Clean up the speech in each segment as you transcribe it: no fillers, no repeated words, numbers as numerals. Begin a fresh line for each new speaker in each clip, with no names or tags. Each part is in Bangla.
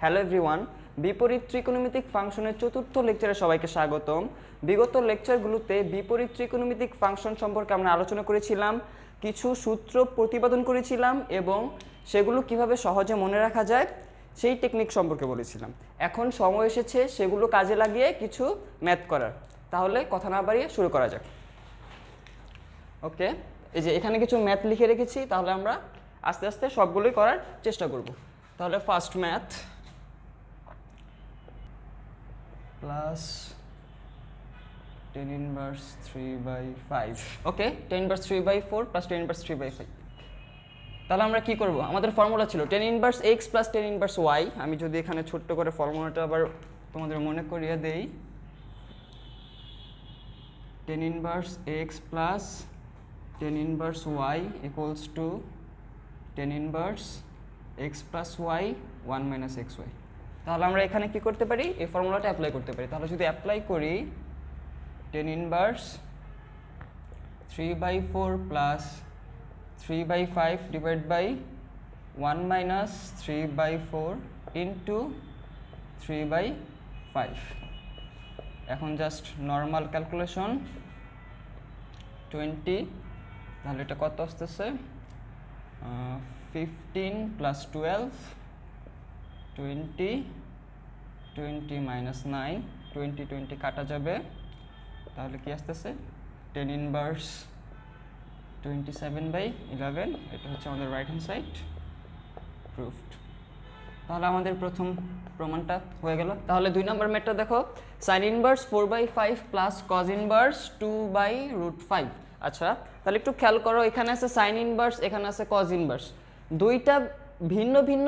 হ্যালো এভরিওয়ান, বিপরীত ত্রিকোণমিতিক ফাংশনের চতুর্থ লেকচারে সবাইকে স্বাগতম। বিগত লেকচারগুলোতে বিপরীত ত্রিকোণমিতিক ফাংশন সম্পর্কে আমরা আলোচনা করেছিলাম, কিছু সূত্র প্রতিপাদন করেছিলাম এবং সেগুলো কিভাবে সহজে মনে রাখা যায় সেই টেকনিক সম্পর্কে বলেছিলাম। এখন সময় এসেছে সেগুলো কাজে লাগিয়ে কিছু ম্যাথ করার। তাহলে কথা না বাড়িয়ে শুরু করা যাক। ওকে, এই যে এখানে কিছু ম্যাথ লিখে রেখেছি, তাহলে আমরা আস্তে আস্তে সবগুলোই করার চেষ্টা করব। তাহলে first math plus tan inverse 3/5, ওকে, tan inverse 3/4 plus tan inverse 3/5। তাহলে আমরা কি করব? আমাদের ফর্মুলা ছিল tan inverse x plus tan inverse y। আমি যদি এখানে ছোট্ট করে ফর্মুলাটা আবার তোমাদের মনে করিয়ে দেই, tan inverse x plus tan inverse y equals to tan inverse x plus y 1 minus xy। তাহলে আমরা এখানে কি করতে পারি? এই ফর্মুলাটা অ্যাপ্লাই করতে পারি। তাহলে যদি অ্যাপ্লাই করি tan inverse 3/4 plus 3/5 divided by 1 minus 3/4 into 3/5। এখন জাস্ট নর্মাল ক্যালকুলেশন 20, তাহলে এটা কত আসতেছে? 15 plus 12, 20, 20 minus 9, 20 কাটা যাবে, তাহলে কি আসতেছে? tan inverse 27/11। এটা হচ্ছে আমাদের রাইট হ্যান্ড সাইড, প্রুফড। তাহলে আমাদের প্রথম প্রমাণটা হয়ে গেল। তাহলে 2 নম্বর ম্যাথটা দেখো, sin inverse 4/5 plus cos inverse 2/√5। আচ্ছা, তাহলে একটু খেয়াল করো, এখানে আছে sin inverse, এখানে আছে cos inverse। দুইটা ভিন্ন ভিন্ন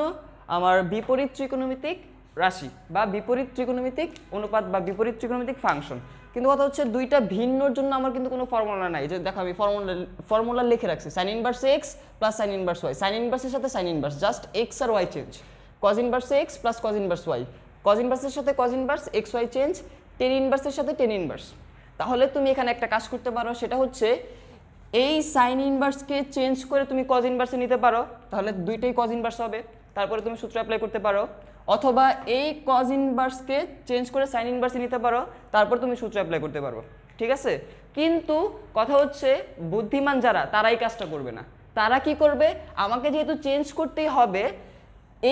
আমার বিপরীত ত্রিকোণমিতিক রাশি বা বিপরীত ত্রিকোণমিতিক অনুপাত বা বিপরীত ত্রিকোণমিতিক ফাংশন। কিন্তু কথা হচ্ছে দুইটা ভিন্নর জন্য আমার কিন্তু কোনো ফর্মুলা নাই। যে দেখো আমি ফর্মুলা লিখে রাখছি, sin inverse x plus sin inverse y। sin inverse এর সাথে sin inverse, জাস্ট x আর y change. cos inverse x plus cos inverse y, cos inverse এর সাথে cos inverse x y change, tan inverse এর সাথে tan inverse। তাহলে তুমি এখানে একটা কাজ করতে পারো, সেটা হচ্ছে এই sin inverse কে চেঞ্জ করে তুমি cos inverse নিতে পারো, তাহলে দুইটাই cos inverse হবে। তারপরে তুমি সূত্র অ্যাপ্লাই করতে পারো, অথবা এই cos inverse কে চেঞ্জ করে sin inverse নিতে পারো, তারপর তুমি সূত্র অ্যাপ্লাই করতে পারো। ঠিক আছে? কিন্তু কথা হচ্ছে বুদ্ধিমান যারা, তারাই কাজটা করবে না। তারা কি করবে? আমাকে যেহেতু চেঞ্জ করতেই হবে,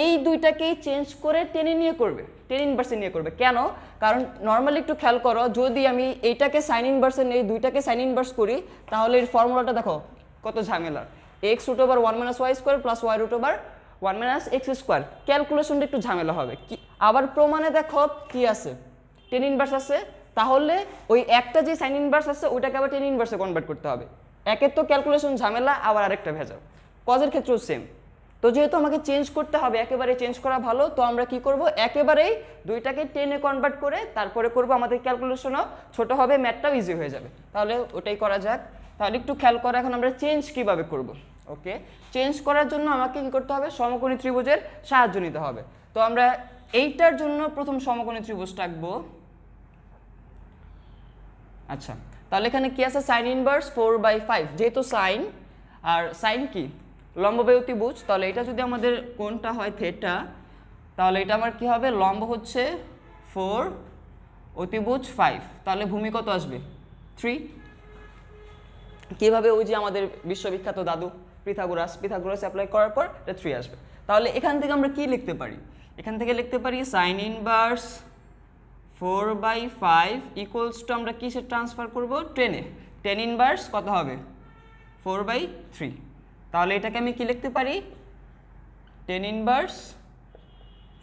এই দুইটাকেই চেঞ্জ করে টেনে নিয়ে করবে, tan inverse নিয়ে করবে। কেন? কারণ নর্মালি একটু খেয়াল করো, যদি আমি এইটাকে sin inverse নেই, দুইটাকে sin inverse করি, তাহলে এর ফর্মুলাটা দেখো কত ঝামেলার। x√1 - y² plus y√1 - x²। ক্যালকুলেশনটা একটু ঝামেলা হবে। কি আবার প্রমাণে দেখো কি আছে? tan inverse আছে। তাহলে ওই একটা যে sin inverse আছে ওইটাকে আবার tan inverse এ কনভার্ট করতে হবে। একের তো ক্যালকুলেশন ঝামেলা, আবার আরেকটা ভেজাল। কজের ক্ষেত্রেও সেম। তো যেহেতু আমাকে চেঞ্জ করতে হবে, একেবারে চেঞ্জ করা ভালো, তো আমরা কি করব? একেবারেই দুইটাকে টেনে কনভার্ট করে তারপরে করব, আমাদের ক্যালকুলেশনও ছোট হবে, ম্যাথটাও ইজি হয়ে যাবে। তাহলে ওটাই করা যাক। তাহলে একটু খেয়াল করো, এখন আমরা চেঞ্জ কিভাবে করব। ওকে, চেঞ্জ করার জন্য আমাকে কি করতে হবে? সমকোণী ত্রিভুজের সাহায্য নিতে হবে। তো আমরা এইটার জন্য প্রথম সমকোণী ত্রিভুজটা আঁকবো। আচ্ছা, তাহলে এখানে কি আছে? sin inverse 4/5, যেহেতু সাইন আর সাইন কি লম্ববায়ু অতিভুজ, তাহলে এটা যদি আমাদের কোণটা হয় থেটা, তাহলে এটা আমার কি হবে? লম্ব হচ্ছে 4, অতিভুজ 5, তাহলে ভূমি কত আসবে? 3। কিভাবে? ওই যে আমাদের বিশ্ববিখ্যাত দাদু পিথাগোরাস অ্যাপ্লাই করার পর এটা 3 আসবে। তাহলে এখান থেকে আমরা কি লিখতে পারি? এখান থেকে লিখতে পারি sin inverse 4/5 ইকুয়ালস টু, আমরা কিসে ট্রান্সফার করব? টেনে। tan inverse কত হবে? 4/3। তাহলে এটাকে আমি কি লিখতে পারি? tan inverse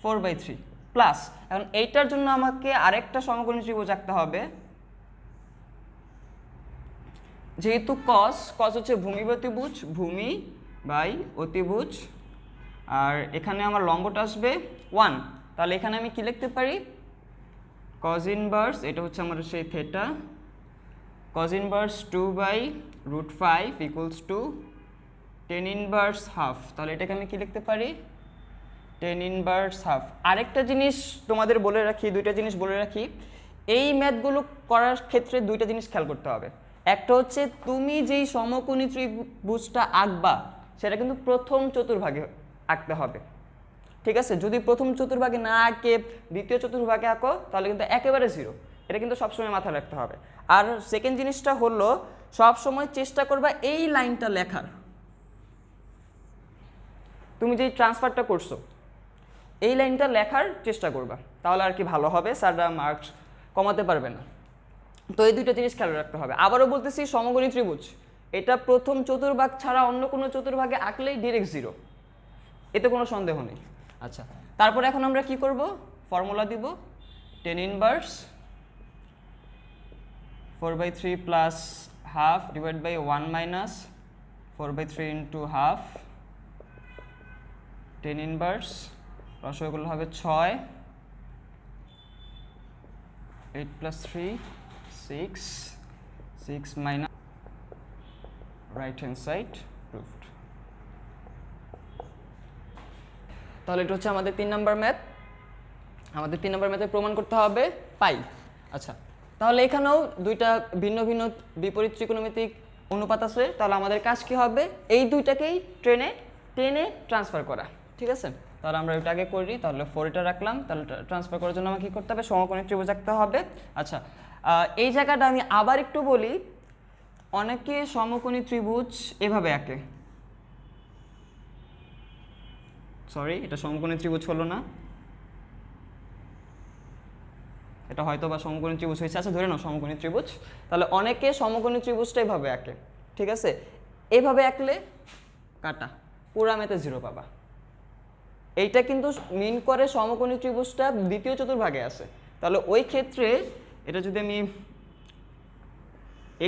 4/3 প্লাস, এখন এইটার জন্য আমাকে আরেকটা সমকোণী ত্রিভুজ আঁকতে হবে। যেহেতু cos হচ্ছে ভূমি বাই অতিভুজ, ভূমি বাই অতিভুজ, আর এখানে আমার লম্বটা আসবে 1, তাহলে এখানে আমি কি লিখতে পারি? cos inverse, এটা হচ্ছে আমার সেই theta, cos inverse 2/√5 equals to tan inverse half। তাহলে এটাকে আমি কি লিখতে পারি? tan inverse half। আরেকটা জিনিস তোমাদের বলে রাখি, দুইটা জিনিস বলে রাখি, এই ম্যাথগুলো করার ক্ষেত্রে দুইটা জিনিস খেয়াল করতে হবে। একটা হচ্ছে তুমি যেই সমকোণী ত্রিভুজটা আঁকবা সেটা কিন্তু প্রথম চতুর্ভাগে আঁকতে হবে। ঠিক আছে, যদি প্রথম চতুর্ভাগে না আঁকে দ্বিতীয় চতুর্ভাগে আঁকো তাহলে কিন্তু একেবারে 0। এটা কিন্তু সবসময় মাথায় রাখতে হবে। আর সেকেন্ড জিনিসটা হলো সবসময় চেষ্টা করবা এই লাইনটা লেখার। তুমি যেই ট্রান্সফারটা করছো এই লাইনটা লেখার চেষ্টা করবা, তাহলে আর কি ভালো হবে, স্যাররা মার্কস কমাতে পারবে না। তো এই দুইটা জিনিস খেয়াল রাখতে হবে। আবারও বলতেছি, সমকোণী ত্রিভুজ এটা প্রথম চতুর্ভাগ ছাড়া অন্য কোনো চতুর্ভাগে আঁকলেই ডিরেক্ট 0, এতে কোনো সন্দেহ নেই। আচ্ছা, তারপর এখন আমরা কি করব, ফর্মুলা দিব, tan inverse 4/3 plus half divide by 1 minus 4/3 into half, tan inverse রসগুলো হবে 6, 8 plus 3 6, 6 minus right hand side proved. তাহলে এটা হচ্ছে আমাদের 3 নম্বর ম্যাথ। আমাদের 3 নম্বর ম্যাথে প্রমাণ করতে হবে পাই। আচ্ছা, তাহলে এখানেও দুইটা ভিন্ন ভিন্ন বিপরীত ত্রিকোণমিতিক অনুপাত আছে। তাহলে আমাদের কাজ কি হবে, এই দুইটাকেই টেনে ট্রান্সফার করা। ঠিক আছে, তাহলে আমরা এটা আগে করি। তাহলে 4 এটা রাখলাম, তাহলে ট্রান্সফার করার জন্য আমাকে কী করতে হবে, সমকোণী ত্রিভুজ আঁকতে হবে। আচ্ছা, এই জায়গাটা আমি আবার একটু বলি, অনেকে সমকোণী ত্রিভুজ এভাবে আঁকে, সরি এটা সমকোণী ত্রিভুজ হলো না, এটা হয়তো বা সমকোণী ত্রিভুজ হয়েছে। আচ্ছা, ধরে নাও সমকোণী ত্রিভুজ। তাহলে অনেকে সমকোণী ত্রিভুজটা এভাবে আঁকে। ঠিক আছে, এভাবে আঁকলে কাটা, পুরা মেতে 0 পাবা। এইটা কিন্তু মিন করে সমকোণী ত্রিভুজটা দ্বিতীয় চতুর্ভাগে আছে। তাহলে ওই ক্ষেত্রে এটা যদি আমি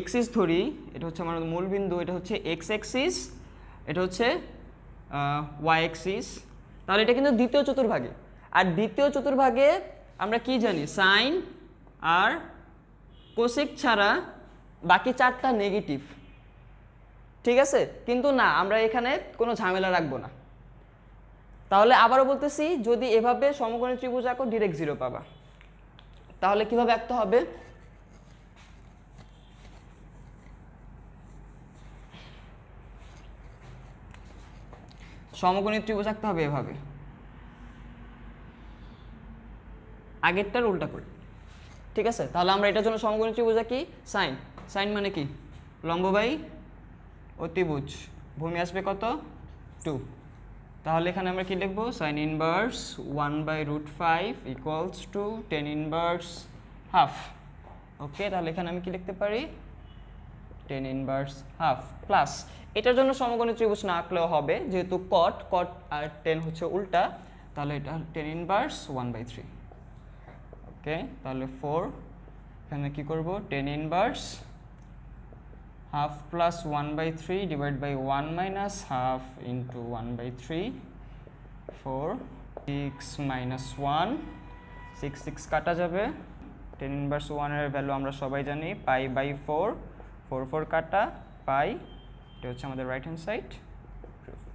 এক্সিস ধরি, এটা হচ্ছে আমার মূল বিন্দু, এটা হচ্ছে এক্স অ্যাক্সিস, এটা হচ্ছে ওয়াই অ্যাক্সিস। তাহলে এটা কিন্তু দ্বিতীয় চতুর্ভাগে। আর দ্বিতীয় চতুর্ভাগে আমরা কি জানি, সাইন আর কোসেক ছাড়া বাকি 4টা নেগেটিভ। ঠিক আছে, কিন্তু না, আমরা এখানে কোনো ঝামেলা রাখবো না। তাহলে আবারও বলতেছি, যদি এভাবে সমকোণী ত্রিভুজ আঁকো ডিরেক্ট 0 পাবা। তাহলে কিভাবে আঁকতে হবে, সমকোণী ত্রিভুজ আঁকতে হবে এভাবে, আগেরটার উল্টা করে। ঠিক আছে, তাহলে আমরা এটার জন্য সমকোণী ত্রিভুজ আঁকি, সাইন, সাইন মানে কি, লম্ব বাই অতিভুজ, ভূমি আসবে কত 2। তাহলে এখানে আমরা কি লিখবো, sine inverse 1/√5 equals to tan inverse half. Okay, তাহলে এখানে আমি কি লিখতে পারি, tan ইনভার্স হাফ প্লাস, এটার জন্য সমকোণী ত্রিভুজ না আঁকলেও হবে, যেহেতু কট আর tan হচ্ছে উল্টা, তাহলে এটা tan ইনভার্স 1/3। ওকে, তাহলে 4, এখানে কি করব, tan inverse half plus 1/3 divide by 1 minus half into 1/3, 4, 6 minus 1, 6 6 কাটা যাবে, tan ইনভার্স 1 এর ভ্যালু আমরা সবাই জানি π/4, 4 4 কাটা পাই, এটা হচ্ছে আমাদের রাইট হ্যান্ড সাইড প্রুফড।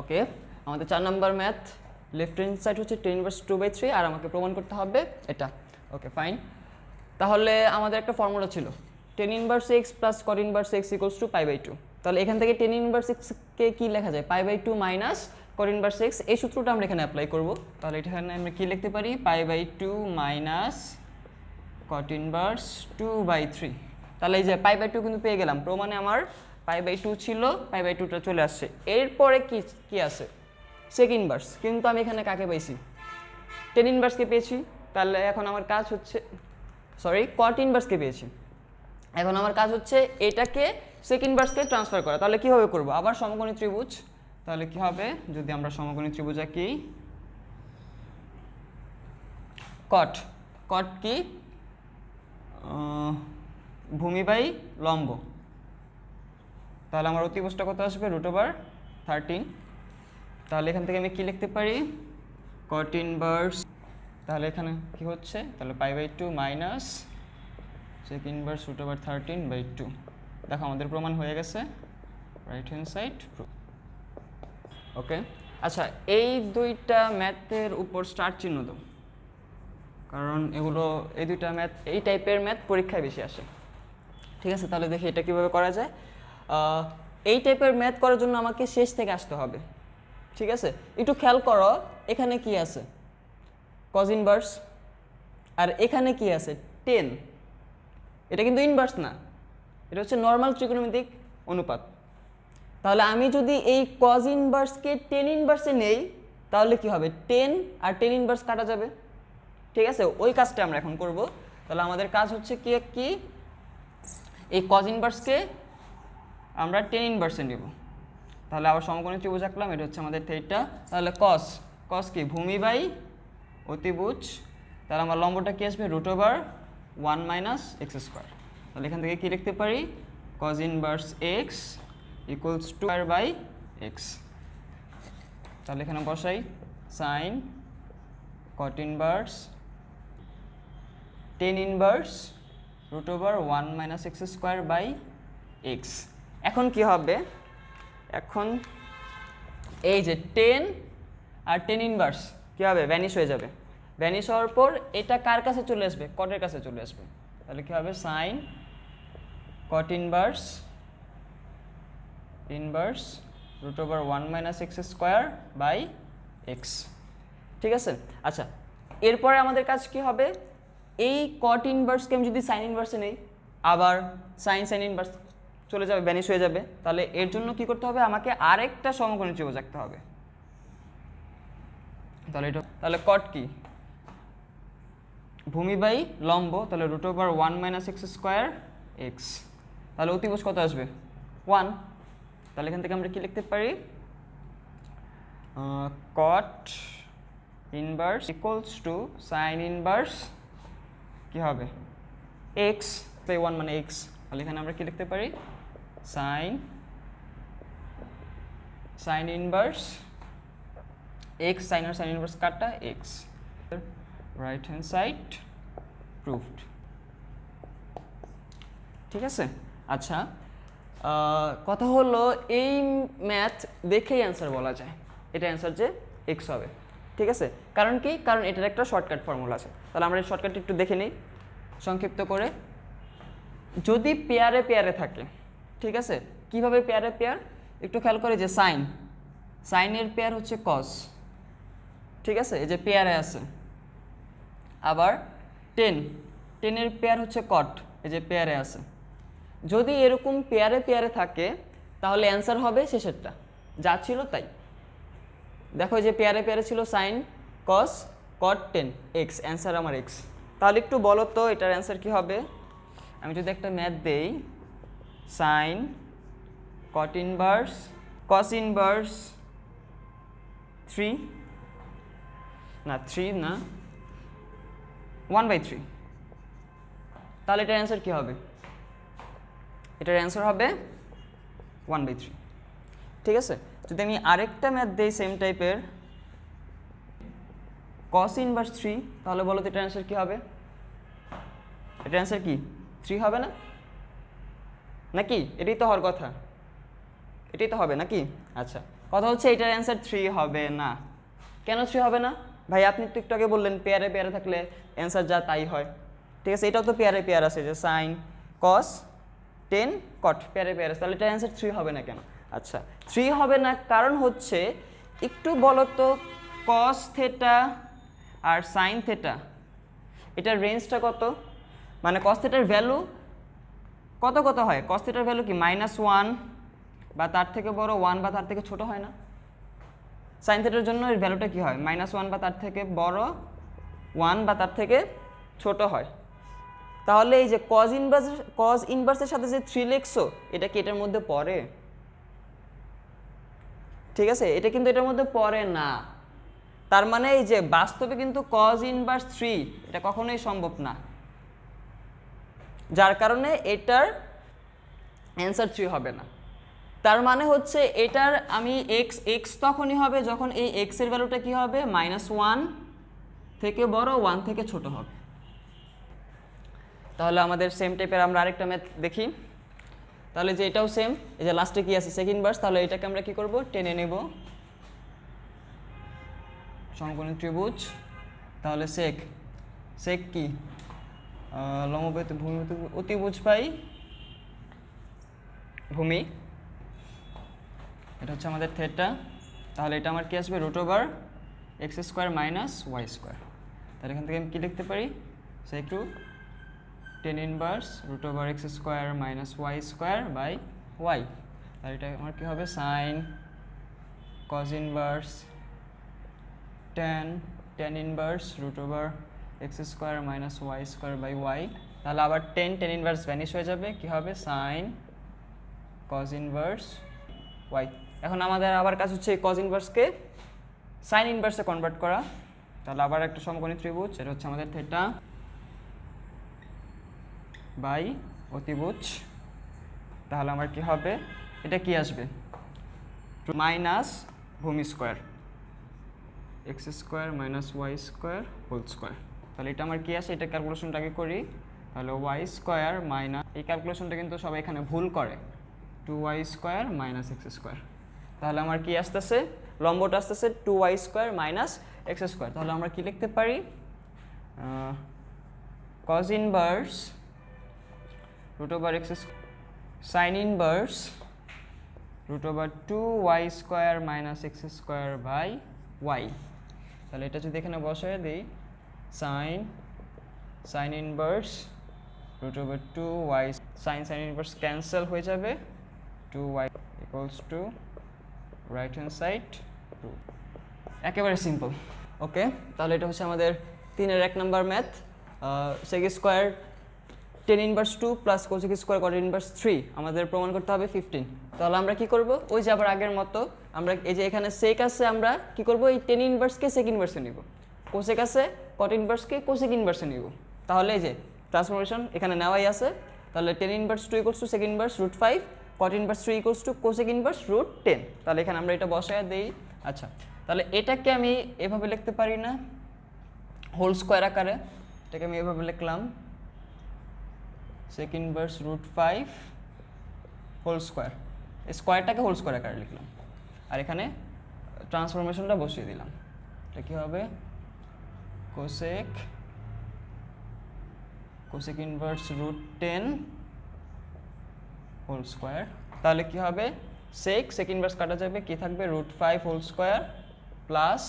ওকে, আমাদের 4 নম্বর ম্যাথ, লেফট হ্যান্ড সাইড হচ্ছে tan ইনভার্স 2/3 আর আমাকে প্রমাণ করতে হবে এটা। ওকে ফাইন, তাহলে আমাদের একটা ফর্মুলা ছিল, tan inverse x plus cot inverse x equals to π/2। তাহলে এখান থেকে tan ইনভার্স x কে কি লেখা যায়, π/2 মাইনাস cot ইনভার্স x, এই সূত্রটা আমরা এখানে অ্যাপ্লাই করব। তাহলে এখানে আমরা কি লিখতে পারি, π/2 মাইনাস cot ইনভার্স 2/3। তাহলে এই যে π/2 কিন্তু পেয়ে গেলাম, প্রমাণে আমার π/2 ছিল, π/2টা চলে আসছে। এরপরে কি আছে, সেক ইনভার্স, কিন্তু আমি এখানে কাকে পাইছি, tan ইনভার্সকে পেয়েছি। তাহলে এখন আমার কাজ হচ্ছে, সরি cot ইনভার্সকে পেয়েছি, এখন আমার কাজ হচ্ছে এটাকে সেক ইনভার্সকে ট্রান্সফার করা। তাহলে কীভাবে করব, আবার সমকোণী ত্রিভুজ। তাহলে কি হবে, যদি আমরা সমকোণী ত্রিভুজ আঁকি, কট কি ভূমি বাই লম্ব, তাহলে আমার অতিভুজটা কত আসবে, √13। তাহলে এখান থেকে আমি কি লিখতে পারি, cot ইনভার্স, তাহলে এখানে কি হচ্ছে, তাহলে π/2 মাইনাস সেক ইনভার্স √13/2। দেখো আমাদের প্রমাণ হয়ে গেছে, রাইট হ্যান্ড সাইড প্রুফ। ওকে, আচ্ছা এই দুইটা ম্যাথের উপর স্টার চিহ্ন দাও, কারণ এগুলো এই দুইটা ম্যাথ, এই টাইপের ম্যাথ পরীক্ষায় বেশি আসে। ঠিক আছে, তাহলে দেখি এটা কীভাবে করা যায়। এই টাইপের ম্যাথ করার জন্য আমাকে শেষ থেকে আসতে হবে। ঠিক আছে, একটু খেয়াল করো এখানে কি আছে কজ ইনভার্স, আর এখানে কি আছে 10। এটা কিন্তু ইনভার্স না, এটা হচ্ছে নর্মাল ত্রিকোণমিতিক অনুপাত। তাহলে আমি যদি এই কজ ইনভার্সকে 10 ইনভার্সে নেই তাহলে কি হবে, 10 আর 10 ইনভার্স কাটা যাবে। ঠিক আছে, ওই কাজটা আমরা এখন করব। তাহলে আমাদের কাজ হচ্ছে কি এই কজ ইনভার্সকে আমরা 10 ইনভার্সে নেব। তাহলে আবার সমকোণী ত্রিভুজ আঁকলাম, এটা হচ্ছে আমাদের থিটা। তাহলে কস কি ভূমি বাই অতিভুজ, তাহলে আমার লম্বটা কি আসবে √1 - x²। তাহলে এখান থেকে কি লিখতে পারি, cos inverse x equals to r by x। তাহলে এখানে বসাই sin cot inverse 10 inverse √1 - x² by x। এখন কি হবে, এখন এই যে 10 আর 10 ইনভার্স কী হবে, ভ্যানিশ হয়ে যাবে। ভ্যানিশ হওয়ার পর এটা কার কাছে চলে আসবে, কটের কাছে চলে আসবে। তাহলে কী হবে, sine cot inverse √1 - x² by x। ঠিক আছে, আচ্ছা এরপরে আমাদের কাজ কি হবে, এই কট ইনভার্সকে আমি যদি সাইন ইনভার্সে নেই, আবার সাইন ইনভার্স চলে যাবে, ভ্যানিশ হয়ে যাবে। তাহলে এর জন্য কি করতে হবে, আমাকে আরেকটা সমকোণী ত্রিভুজ আঁকতে হবে। তাহলে কট কি ভূমি বাই লম্ব, তাহলে √1 - x² x। তাহলে অতিভুজ কত আসবে 1। তাহলে এখান থেকে আমরা কি লিখতে পারি, কট inverse equals to sign inverse কি হবে x, তাই 1 মানে x। তাহলে এখানে আমরা কি লিখতে পারি, সাইন ইনভার্স x, সাইন আর সাইন ইনভার্স কাটা x, right hand side proved. ঠিক আছে, আচ্ছা কথা হলো এই ম্যাথ দেখেই অ্যান্সার বলা যায়, এটা অ্যান্সার যে x হবে। ঠিক আছে, কারণ কি, কারণ এটার একটা শর্টকাট ফর্মুলা আছে। তাহলে আমরা এই শর্টকাটটা একটু দেখে নিই সংক্ষিপ্ত করে। যদি পেয়ারে পেয়ারে থাকে, ঠিক আছে, কিভাবে পেয়ারে পেয়ার একটু খেয়াল করে, যে সাইনের পেয়ার হচ্ছে কস, ঠিক আছে, এই যে পেয়ারে আছে। আবার 10-এর পেয়ার হচ্ছে কট, এই যে পেয়ারে আছে। যদি এরকম পেয়ারে পেয়ারে থাকে তাহলে অ্যান্সার হবে শেষেরটা, যা ছিল তাই। দেখো যে পেয়ারে পেয়ারে ছিল সাইন কস কট 10 x, অ্যান্সার আমার x। তাহলে একটু বলো তো এটার অ্যান্সার কি হবে। আমি যদি একটা ম্যাথ দেই, sign cot inverse cos inverse 3 না 1/3, তাহলে এটার অ্যান্সার কি হবে, এটার অ্যান্সার হবে 1/3। ঠিক আছে, যদি আমি আরেকটা ম্যাথ দেই সেম টাইপের, cos ইনভার্স 3, তাহলে বলো তো এটার অ্যান্সার কি হবে, এটার অ্যান্সার কি 3 হবে না, নাকি এটাই তো হওয়ার কথা, এটাই তো হবে নাকি। আচ্ছা কথা হচ্ছে এটার অ্যান্সার 3 হবে না। কেন 3 হবে না ভাই, আপনি তো একটু আগে বললেন পেয়ারে পেয়ারে থাকলে অ্যান্সার যা তাই হয়। ঠিক আছে, এটাও তো পেয়ারে পেয়ার আছে, যে সাইন কস 10 কট পেয়ারে পেয়ার আছে, তাহলে এটার অ্যান্সার 3 হবে না কেন। আচ্ছা 3 হবে না কারণ হচ্ছে, একটু বলো তো কস থেটা আর সাইন থেটা এটার রেঞ্জটা কত, মানে কস থেটার ভ্যালু কত কত হয়, কস থেটার ভ্যালু কি -1 বা তার থেকে বড়, 1 বা তার থেকে ছোট হয় না। সাইন থেটার জন্য এর ভ্যালুটা কি হয়, -1 বা তার থেকে বড়, 1 বা তার থেকে ছোট হয়। তাহলে এই যে কজ ইনভার্সের সাথে যে 3 লিখছো, এটা কি এটার মধ্যে পড়ে, ঠিক আছে, এটা কিন্তু এটার মধ্যে পড়ে না। তার মানে এই যে বাস্তবে কিন্তু কজ ইনভার্স 3 এটা কখনোই সম্ভব না, যার কারণে এটার অ্যান্সার 3 হবে না। তার মানে হচ্ছে এটার আমি x তখনই হবে যখন এই x এর ভ্যালুটা কি হবে, -1 থেকে বড়, 1 থেকে ছোট হবে। তাহলে আমাদের সেম টাইপের আমরা আরেকটা ম্যাথ দেখি। তাহলে যে এটাও সেম, এই যে লাস্টে কি আছে সেকেন্ড ভার্স, তাহলে এটাকে আমরা কি করব, টেনে নেব সমকোণী ত্রিভুজ। তাহলে সেক কি লম্ব ভূমি অতিভুজ বাই ভূমি, এটা হচ্ছে আমাদের থেটা। তাহলে এটা আমার কি আসবে root over x square minus Y square. তাহলে এখান থেকে আমি কী লিখতে পারি sec to tan inverse root over x square minus Y square by y. তাহলে এটা আমার কী হবে sine cos inverse tan inverse root over x square minus Y square by y. তাহলে আবার টেন ইনভার্স ভ্যানিশ হয়ে যাবে, কী হবে সাইন কজ ইনভার্স ওয়াই। এখন আমাদের আবার কাজ হচ্ছে এই কজ ইনভার্সকে সাইন ইনভার্সে কনভার্ট করা। তাহলে আবার একটা সমকোণী ত্রিভুজ, এটা হচ্ছে আমাদের থিটা বাই অতিভুজ। তাহলে আমার কি হবে, এটা কি আসবে মাইনাস ভূমি square X square minus Y square whole square. তাহলে এটা আমার কি আসে, এটা ক্যালকুলেশনটা আগে করি। তাহলে ওয়াই স্কোয়ার মাইনাস, এই ক্যালকুলেশনটা কিন্তু সবাই এখানে ভুল করে, 2y square minus x square. তাহলে আমার কি আসতেছে, লম্বটা আসতেছে 2y square minus x square. তাহলে আমরা কি লিখতে পারি cos inverse root over x sine inverse root over 2y square minus x square by y. তাহলে এটা যদি এখানে বসায় দিই sine inverse root over 2y sine inverse cancel হয়ে যাবে, 2y equals to right hand side 2। একেবারে সিম্পল। ওকে, তাহলে এটা হচ্ছে আমাদের 3-এর 1 number math. Sec square tan inverse 2 plus cosec square cot inverse 3 আমাদের প্রমাণ করতে হবে 15। তাহলে আমরা কি করব, ওই যে আবার আগের মতো আমরা এই যে এখানে সেক আছে, আমরা কি করব এই টেন ইনভার্সকে সেক ইনভার্সে নিব, কোসেক আছে কট ইনভার্সকে কোসেক ইনভার্সে নিব। তাহলে এই যে ট্রান্সফরমেশন এখানে নেওয়াই আছে। তাহলে tan inverse 2 equals to sec inverse root 5 cot inverse 3 equals to cosec inverse root 10। তাহলে এখানে আমরা এটা বসায় দেই। আচ্ছা, তাহলে এটাকে আমি এভাবে লিখতে পারি না হোল স্কোয়ার আকারে, এটাকে আমি এভাবে লিখলাম sec inverse root 5 whole square, এই স্কোয়ারটাকে হোল স্কোয়ার আকারে লিখলাম, আর এখানে ট্রান্সফরমেশনটা বসিয়ে দিলাম। এটা কী হবে cosec inverse root 10 whole square. তাহলে কি হবে সেক ইনভার্স কাটা যাবে, কি থাকবে root 5 whole square plus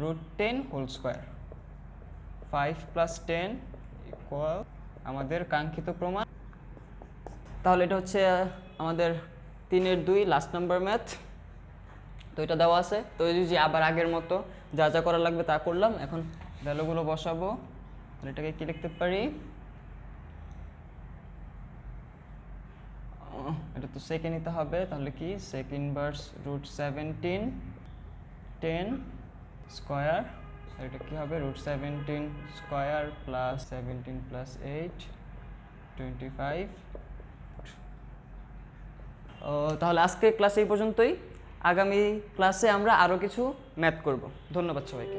root 10 whole square, 5 plus 10 equal আমাদের কাঙ্ক্ষিত প্রমাণ। তাহলে এটা হচ্ছে আমাদের 3-এর 2 লাস্ট নাম্বার ম্যাথ। তো এটা দেওয়া আছে, তো এই যে আবার আগের মতো যা যা করা লাগবে তা করলাম। এখন ভ্যালুগুলো বসাবো। এটাকে কি লিখতে পারি, এটা তো সেকে নিতে হবে। তাহলে কি সেক ইনভার্স রুট 17 10 স্কোয়ার, এটা কি হবে রুট 17 স্কোয়ার প্লাস 17 প্লাস 8 25। তাহলে আজকে ক্লাসে এই পর্যন্তই। আগামী ক্লাসে আমরা আরও কিছু ম্যাথ করব। ধন্যবাদ সবাইকে।